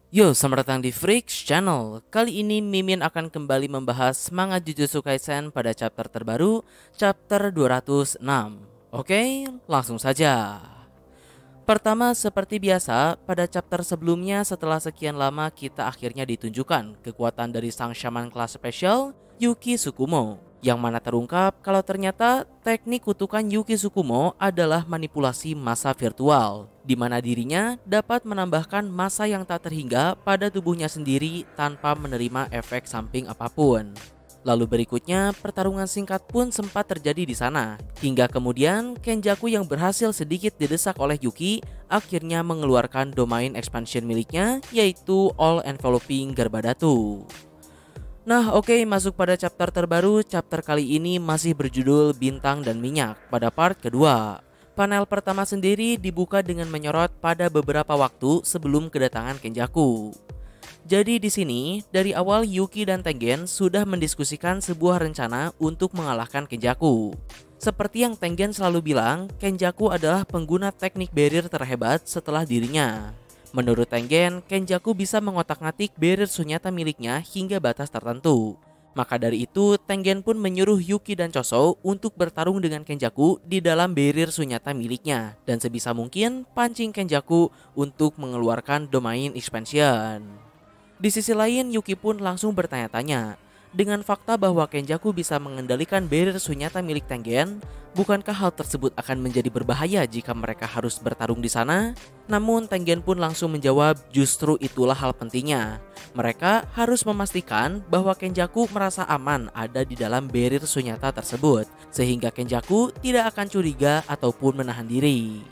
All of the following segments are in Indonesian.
Yo, selamat datang di Freaks Channel. Kali ini Mimin akan kembali membahas semangat Jujutsu Kaisen pada chapter terbaru, chapter 206. Oke, langsung saja. Pertama, seperti biasa, pada chapter sebelumnya setelah sekian lama kita akhirnya ditunjukkan kekuatan dari sang shaman kelas spesial, Yuki Tsukumo. Yang mana terungkap kalau ternyata teknik kutukan Yuki Tsukumo adalah manipulasi massa virtual, di mana dirinya dapat menambahkan massa yang tak terhingga pada tubuhnya sendiri tanpa menerima efek samping apapun. Lalu berikutnya, pertarungan singkat pun sempat terjadi di sana. Hingga kemudian, Kenjaku yang berhasil sedikit didesak oleh Yuki akhirnya mengeluarkan domain expansion miliknya, yaitu All Enveloping Garbadatu. Nah oke, masuk pada chapter terbaru. Chapter kali ini masih berjudul Bintang dan Minyak pada part kedua. Panel pertama sendiri dibuka dengan menyorot pada beberapa waktu sebelum kedatangan Kenjaku. Jadi di sini, dari awal Yuki dan Tengen sudah mendiskusikan sebuah rencana untuk mengalahkan Kenjaku. Seperti yang Tengen selalu bilang, Kenjaku adalah pengguna teknik barrier terhebat setelah dirinya. Menurut Tengen, Kenjaku bisa mengotak-ngatik barrier sunyata miliknya hingga batas tertentu. Maka dari itu, Tengen pun menyuruh Yuki dan Choso untuk bertarung dengan Kenjaku di dalam barrier sunyata miliknya. Dan sebisa mungkin pancing Kenjaku untuk mengeluarkan domain expansion. Di sisi lain, Yuki pun langsung bertanya-tanya. Dengan fakta bahwa Kenjaku bisa mengendalikan barrier sunyata milik Tengen, bukankah hal tersebut akan menjadi berbahaya jika mereka harus bertarung di sana? Namun Tengen pun langsung menjawab justru itulah hal pentingnya. Mereka harus memastikan bahwa Kenjaku merasa aman ada di dalam barrier sunyata tersebut, sehingga Kenjaku tidak akan curiga ataupun menahan diri.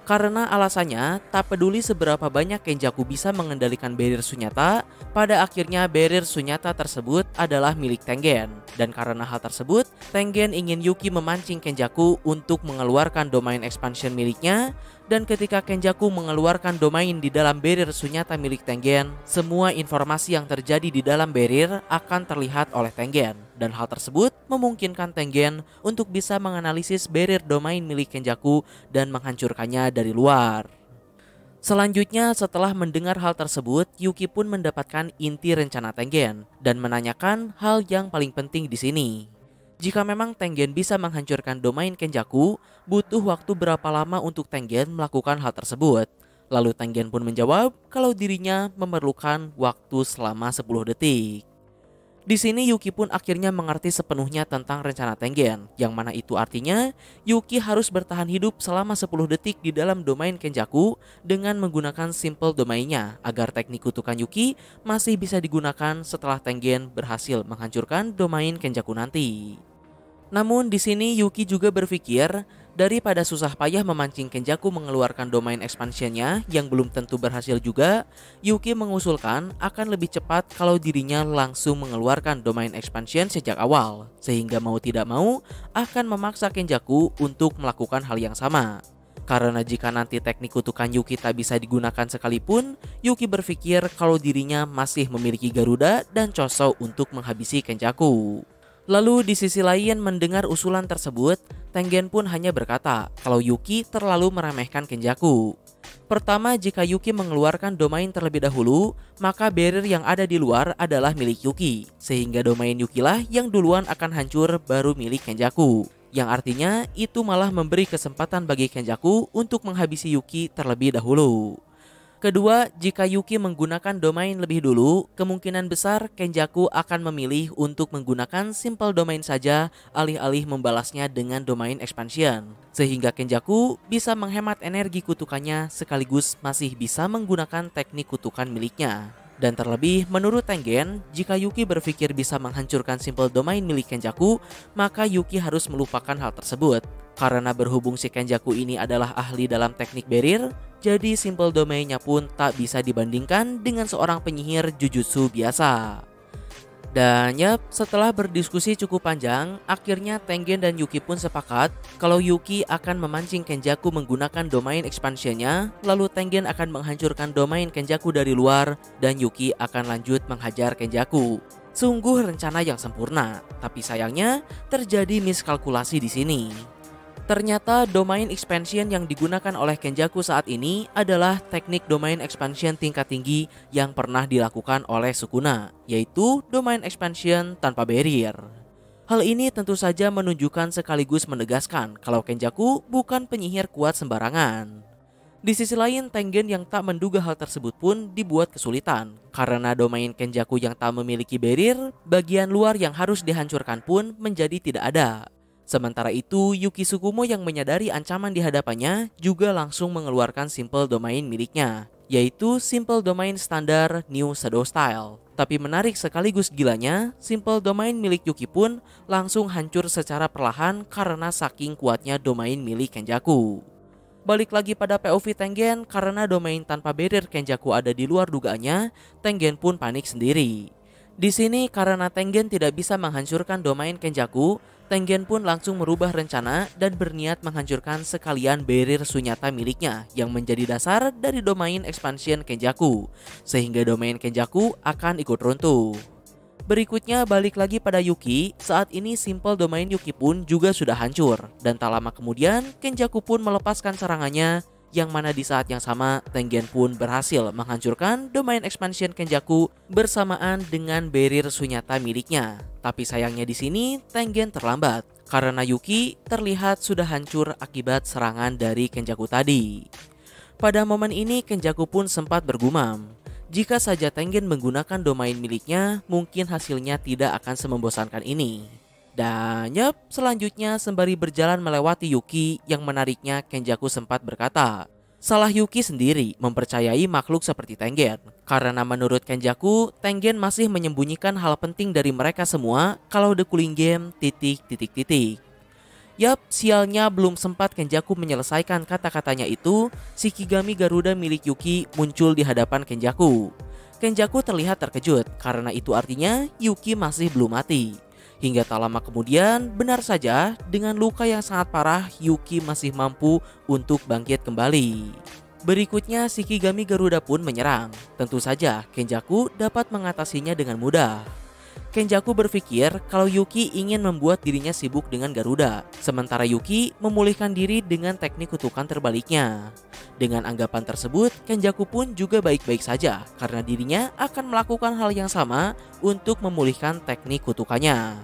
Karena alasannya, tak peduli seberapa banyak Kenjaku bisa mengendalikan barrier sunyata, pada akhirnya barrier sunyata tersebut adalah milik Tengen. Dan karena hal tersebut, Tengen ingin Yuki memancing Kenjaku untuk mengeluarkan domain expansion miliknya. Dan ketika Kenjaku mengeluarkan domain di dalam barrier sunyata milik Tengen, semua informasi yang terjadi di dalam barrier akan terlihat oleh Tengen. Dan hal tersebut memungkinkan Tengen untuk bisa menganalisis barrier domain milik Kenjaku dan menghancurkannya dari luar. Selanjutnya, setelah mendengar hal tersebut, Yuki pun mendapatkan inti rencana Tengen dan menanyakan hal yang paling penting di sini. Jika memang Tengen bisa menghancurkan domain Kenjaku, butuh waktu berapa lama untuk Tengen melakukan hal tersebut? Lalu Tengen pun menjawab kalau dirinya memerlukan waktu selama 10 detik. Di sini Yuki pun akhirnya mengerti sepenuhnya tentang rencana Tengen, yang mana itu artinya Yuki harus bertahan hidup selama 10 detik di dalam domain Kenjaku dengan menggunakan simple domainnya agar teknik kutukan Yuki masih bisa digunakan setelah Tengen berhasil menghancurkan domain Kenjaku nanti. Namun di sini Yuki juga berpikir, daripada susah payah memancing Kenjaku mengeluarkan domain expansionnya yang belum tentu berhasil juga, Yuki mengusulkan akan lebih cepat kalau dirinya langsung mengeluarkan domain expansion sejak awal, sehingga mau tidak mau akan memaksa Kenjaku untuk melakukan hal yang sama. Karena jika nanti teknik kutukan Yuki tak bisa digunakan sekalipun, Yuki berpikir kalau dirinya masih memiliki Garuda dan Choso untuk menghabisi Kenjaku. Lalu di sisi lain mendengar usulan tersebut, Tengen pun hanya berkata kalau Yuki terlalu meremehkan Kenjaku. Pertama, jika Yuki mengeluarkan domain terlebih dahulu, maka barrier yang ada di luar adalah milik Yuki, sehingga domain Yuki lah yang duluan akan hancur baru milik Kenjaku. Yang artinya itu malah memberi kesempatan bagi Kenjaku untuk menghabisi Yuki terlebih dahulu. Kedua, jika Yuki menggunakan domain lebih dulu, kemungkinan besar Kenjaku akan memilih untuk menggunakan simple domain saja alih-alih membalasnya dengan domain expansion. Sehingga Kenjaku bisa menghemat energi kutukannya sekaligus masih bisa menggunakan teknik kutukan miliknya. Dan terlebih, menurut Tengen, jika Yuki berpikir bisa menghancurkan simple domain milik Kenjaku, maka Yuki harus melupakan hal tersebut. Karena berhubung si Kenjaku ini adalah ahli dalam teknik barrier, jadi simple domainnya pun tak bisa dibandingkan dengan seorang penyihir Jujutsu biasa. Dan yap, setelah berdiskusi cukup panjang, akhirnya Tengen dan Yuki pun sepakat kalau Yuki akan memancing Kenjaku menggunakan domain expansionnya, lalu Tengen akan menghancurkan domain Kenjaku dari luar, dan Yuki akan lanjut menghajar Kenjaku. Sungguh rencana yang sempurna, tapi sayangnya terjadi miskalkulasi di sini. Ternyata domain expansion yang digunakan oleh Kenjaku saat ini adalah teknik domain expansion tingkat tinggi yang pernah dilakukan oleh Sukuna, yaitu domain expansion tanpa barrier. Hal ini tentu saja menunjukkan sekaligus menegaskan kalau Kenjaku bukan penyihir kuat sembarangan. Di sisi lain, Tengen yang tak menduga hal tersebut pun dibuat kesulitan karena domain Kenjaku yang tak memiliki barrier, bagian luar yang harus dihancurkan pun menjadi tidak ada. Sementara itu, Yuki Tsukumo yang menyadari ancaman di hadapannya juga langsung mengeluarkan simple domain miliknya, yaitu simple domain standar New Shadow Style. Tapi menarik sekaligus gilanya, simple domain milik Yuki pun langsung hancur secara perlahan karena saking kuatnya domain milik Kenjaku. Balik lagi pada POV Tengen, karena domain tanpa barrier Kenjaku ada di luar dugaannya, Tengen pun panik sendiri. Di sini karena Tengen tidak bisa menghancurkan domain Kenjaku, Tengen pun langsung merubah rencana dan berniat menghancurkan sekalian barrier Sunyata miliknya yang menjadi dasar dari domain expansion Kenjaku, sehingga domain Kenjaku akan ikut runtuh. Berikutnya balik lagi pada Yuki, saat ini simple domain Yuki pun juga sudah hancur. Dan tak lama kemudian Kenjaku pun melepaskan serangannya, yang mana di saat yang sama Tengen pun berhasil menghancurkan domain expansion Kenjaku bersamaan dengan barrier Sunyata miliknya. Tapi sayangnya di sini Tengen terlambat, karena Yuki terlihat sudah hancur akibat serangan dari Kenjaku tadi. Pada momen ini Kenjaku pun sempat bergumam, jika saja Tengen menggunakan domain miliknya, mungkin hasilnya tidak akan semembosankan ini. Dan selanjutnya sembari berjalan melewati Yuki yang menariknya, Kenjaku sempat berkata, salah Yuki sendiri mempercayai makhluk seperti Tengen. Karena menurut Kenjaku, Tengen masih menyembunyikan hal penting dari mereka semua kalau The Cooling Game ... Yap, sialnya belum sempat Kenjaku menyelesaikan kata-katanya itu, Shikigami Garuda milik Yuki muncul di hadapan Kenjaku. Kenjaku terlihat terkejut karena itu artinya Yuki masih belum mati. Hingga tak lama kemudian, benar saja dengan luka yang sangat parah, Yuki masih mampu untuk bangkit kembali. Berikutnya Shikigami Garuda pun menyerang. Tentu saja Kenjaku dapat mengatasinya dengan mudah. Kenjaku berpikir kalau Yuki ingin membuat dirinya sibuk dengan Garuda, sementara Yuki memulihkan diri dengan teknik kutukan terbaliknya. Dengan anggapan tersebut, Kenjaku pun juga baik-baik saja karena dirinya akan melakukan hal yang sama untuk memulihkan teknik kutukannya.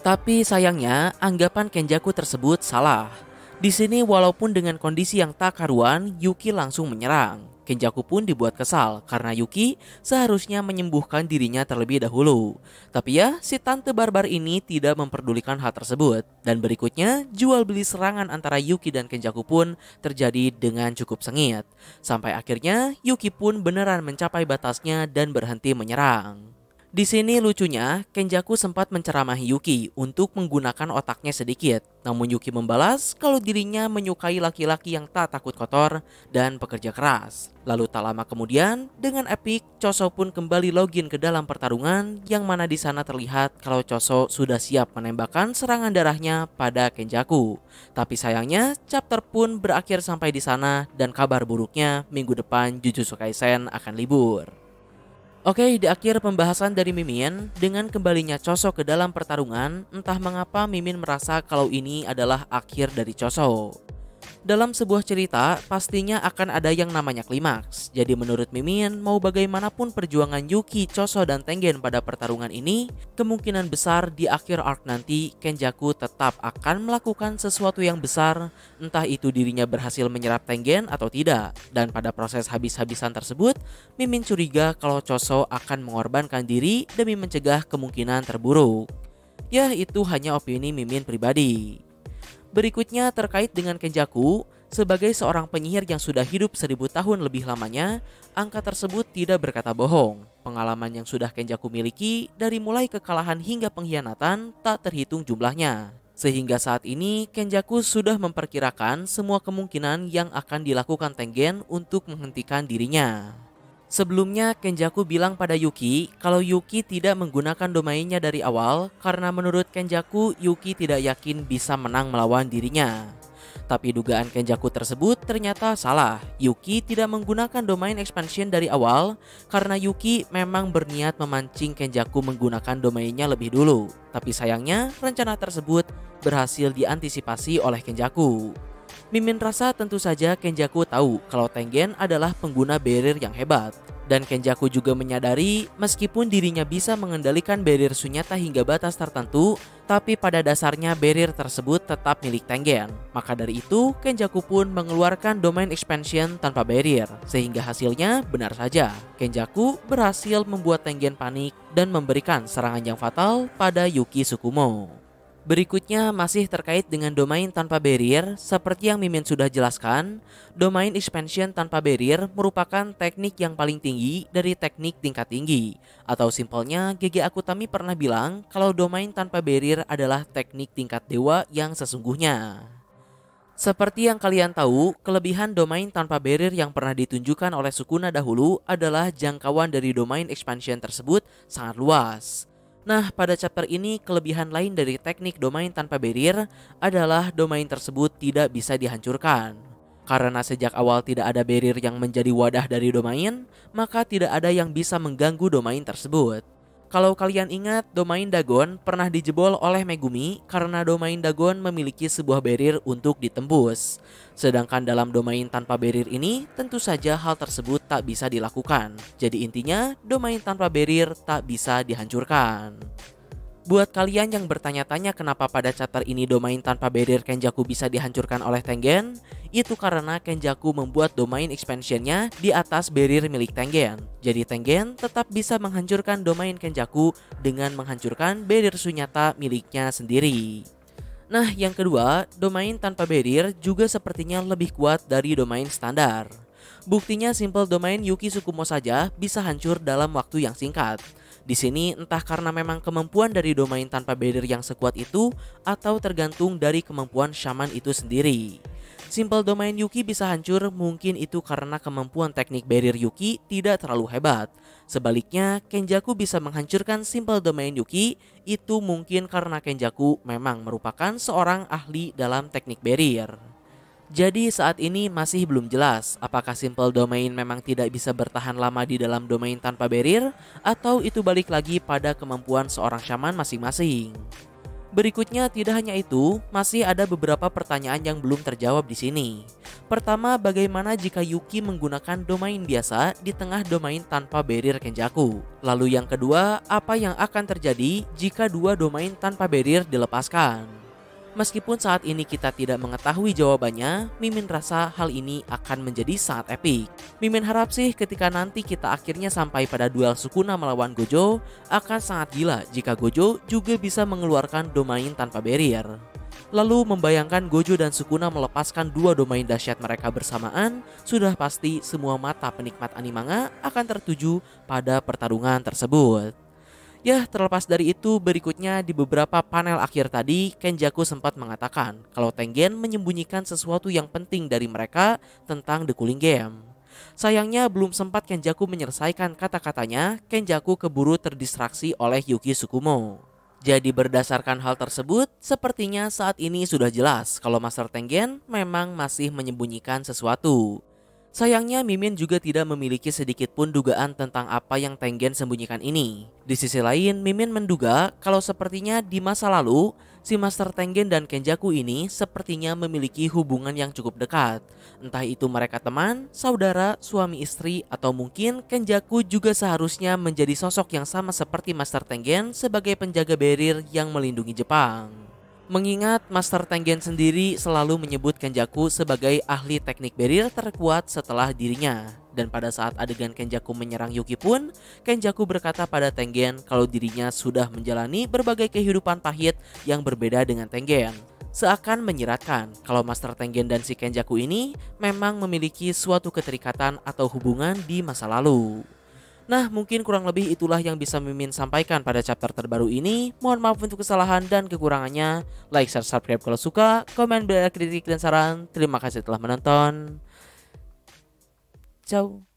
Tapi sayangnya, anggapan Kenjaku tersebut salah. Di sini walaupun dengan kondisi yang tak karuan, Yuki langsung menyerang. Kenjaku pun dibuat kesal karena Yuki seharusnya menyembuhkan dirinya terlebih dahulu. Tapi si tante barbar ini tidak memperdulikan hal tersebut. Dan berikutnya jual beli serangan antara Yuki dan Kenjaku pun terjadi dengan cukup sengit. Sampai akhirnya Yuki pun beneran mencapai batasnya dan berhenti menyerang. Di sini lucunya, Kenjaku sempat menceramahi Yuki untuk menggunakan otaknya sedikit. Namun Yuki membalas kalau dirinya menyukai laki-laki yang tak takut kotor dan pekerja keras. Lalu tak lama kemudian, dengan epic, Choso pun kembali login ke dalam pertarungan, yang mana di sana terlihat kalau Choso sudah siap menembakkan serangan darahnya pada Kenjaku. Tapi sayangnya, chapter pun berakhir sampai di sana, dan kabar buruknya minggu depan Jujutsu Kaisen akan libur. Oke, di akhir pembahasan dari Mimin, dengan kembalinya Choso ke dalam pertarungan, entah mengapa Mimin merasa kalau ini adalah akhir dari Choso. Dalam sebuah cerita, pastinya akan ada yang namanya klimaks. Jadi menurut Mimin, mau bagaimanapun perjuangan Yuki, Choso, dan Tengen pada pertarungan ini, kemungkinan besar di akhir arc nanti, Kenjaku tetap akan melakukan sesuatu yang besar, entah itu dirinya berhasil menyerap Tengen atau tidak. Dan pada proses habis-habisan tersebut, Mimin curiga kalau Choso akan mengorbankan diri demi mencegah kemungkinan terburuk. Ya, itu hanya opini Mimin pribadi. Berikutnya terkait dengan Kenjaku, sebagai seorang penyihir yang sudah hidup 1000 tahun lebih lamanya, angka tersebut tidak berkata bohong. Pengalaman yang sudah Kenjaku miliki dari mulai kekalahan hingga pengkhianatan tak terhitung jumlahnya. Sehingga saat ini Kenjaku sudah memperkirakan semua kemungkinan yang akan dilakukan Tengen untuk menghentikan dirinya. Sebelumnya Kenjaku bilang pada Yuki kalau Yuki tidak menggunakan domainnya dari awal karena menurut Kenjaku Yuki tidak yakin bisa menang melawan dirinya. Tapi dugaan Kenjaku tersebut ternyata salah. Yuki tidak menggunakan domain expansion dari awal karena Yuki memang berniat memancing Kenjaku menggunakan domainnya lebih dulu. Tapi sayangnya rencana tersebut berhasil diantisipasi oleh Kenjaku. Mimin rasa tentu saja Kenjaku tahu kalau Tengen adalah pengguna barrier yang hebat. Dan Kenjaku juga menyadari meskipun dirinya bisa mengendalikan barrier Sunyata hingga batas tertentu, tapi pada dasarnya barrier tersebut tetap milik Tengen. Maka dari itu, Kenjaku pun mengeluarkan domain expansion tanpa barrier. Sehingga hasilnya benar saja, Kenjaku berhasil membuat Tengen panik dan memberikan serangan yang fatal pada Yuki Tsukumo. Berikutnya masih terkait dengan domain tanpa barrier. Seperti yang Mimin sudah jelaskan, domain expansion tanpa barrier merupakan teknik yang paling tinggi dari teknik tingkat tinggi. Atau simpelnya GG Akutami pernah bilang kalau domain tanpa barrier adalah teknik tingkat dewa yang sesungguhnya. Seperti yang kalian tahu, kelebihan domain tanpa barrier yang pernah ditunjukkan oleh Sukuna dahulu adalah jangkauan dari domain expansion tersebut sangat luas. Nah, pada chapter ini kelebihan lain dari teknik domain tanpa barrier adalah domain tersebut tidak bisa dihancurkan. Karena sejak awal tidak ada barrier yang menjadi wadah dari domain, maka tidak ada yang bisa mengganggu domain tersebut. Kalau kalian ingat, domain Dagon pernah dijebol oleh Megumi karena domain Dagon memiliki sebuah barrier untuk ditembus. Sedangkan dalam domain tanpa barrier ini, tentu saja hal tersebut tak bisa dilakukan. Jadi intinya, domain tanpa barrier tak bisa dihancurkan. Buat kalian yang bertanya-tanya kenapa pada chapter ini domain tanpa barrier Kenjaku bisa dihancurkan oleh Tengen, itu karena Kenjaku membuat domain expansionnya di atas barrier milik Tengen. Jadi Tengen tetap bisa menghancurkan domain Kenjaku dengan menghancurkan barrier Sunyata miliknya sendiri. Nah, yang kedua, domain tanpa barrier juga sepertinya lebih kuat dari domain standar. Buktinya simple domain Yuki Tsukumo saja bisa hancur dalam waktu yang singkat. Di sini entah karena memang kemampuan dari domain tanpa barrier yang sekuat itu atau tergantung dari kemampuan shaman itu sendiri. Simple domain Yuki bisa hancur mungkin itu karena kemampuan teknik barrier Yuki tidak terlalu hebat. Sebaliknya, Kenjaku bisa menghancurkan simple domain Yuki itu mungkin karena Kenjaku memang merupakan seorang ahli dalam teknik barrier. Jadi saat ini masih belum jelas apakah simple domain memang tidak bisa bertahan lama di dalam domain tanpa barrier atau itu balik lagi pada kemampuan seorang shaman masing-masing. Berikutnya tidak hanya itu, masih ada beberapa pertanyaan yang belum terjawab di sini. Pertama, bagaimana jika Yuki menggunakan domain biasa di tengah domain tanpa barrier Kenjaku? Lalu yang kedua, apa yang akan terjadi jika dua domain tanpa barrier dilepaskan? Meskipun saat ini kita tidak mengetahui jawabannya, Mimin rasa hal ini akan menjadi sangat epik. Mimin harap sih ketika nanti kita akhirnya sampai pada duel Sukuna melawan Gojo, akan sangat gila jika Gojo juga bisa mengeluarkan domain tanpa barrier. Lalu membayangkan Gojo dan Sukuna melepaskan dua domain dahsyat mereka bersamaan, sudah pasti semua mata penikmat animanga akan tertuju pada pertarungan tersebut. Ya, terlepas dari itu, berikutnya di beberapa panel akhir tadi, Kenjaku sempat mengatakan kalau Tengen menyembunyikan sesuatu yang penting dari mereka tentang The Cooling Game. Sayangnya belum sempat Kenjaku menyelesaikan kata-katanya, Kenjaku keburu terdistraksi oleh Yuki Tsukumo. Jadi berdasarkan hal tersebut, sepertinya saat ini sudah jelas kalau Master Tengen memang masih menyembunyikan sesuatu. Sayangnya Mimin juga tidak memiliki sedikit pun dugaan tentang apa yang Tengen sembunyikan ini. Di sisi lain, Mimin menduga kalau sepertinya di masa lalu, si Master Tengen dan Kenjaku ini sepertinya memiliki hubungan yang cukup dekat. Entah itu mereka teman, saudara, suami istri, atau mungkin Kenjaku juga seharusnya menjadi sosok yang sama seperti Master Tengen sebagai penjaga barrier yang melindungi Jepang. Mengingat Master Tengen sendiri selalu menyebut Kenjaku sebagai ahli teknik barrier terkuat setelah dirinya. Dan pada saat adegan Kenjaku menyerang Yuki pun, Kenjaku berkata pada Tengen kalau dirinya sudah menjalani berbagai kehidupan pahit yang berbeda dengan Tengen. Seakan menyiratkan kalau Master Tengen dan si Kenjaku ini memang memiliki suatu keterikatan atau hubungan di masa lalu. Nah, mungkin kurang lebih itulah yang bisa Mimin sampaikan pada chapter terbaru ini. Mohon maaf untuk kesalahan dan kekurangannya. Like, share, subscribe kalau suka. Komen, beri kritik dan saran. Terima kasih telah menonton. Ciao.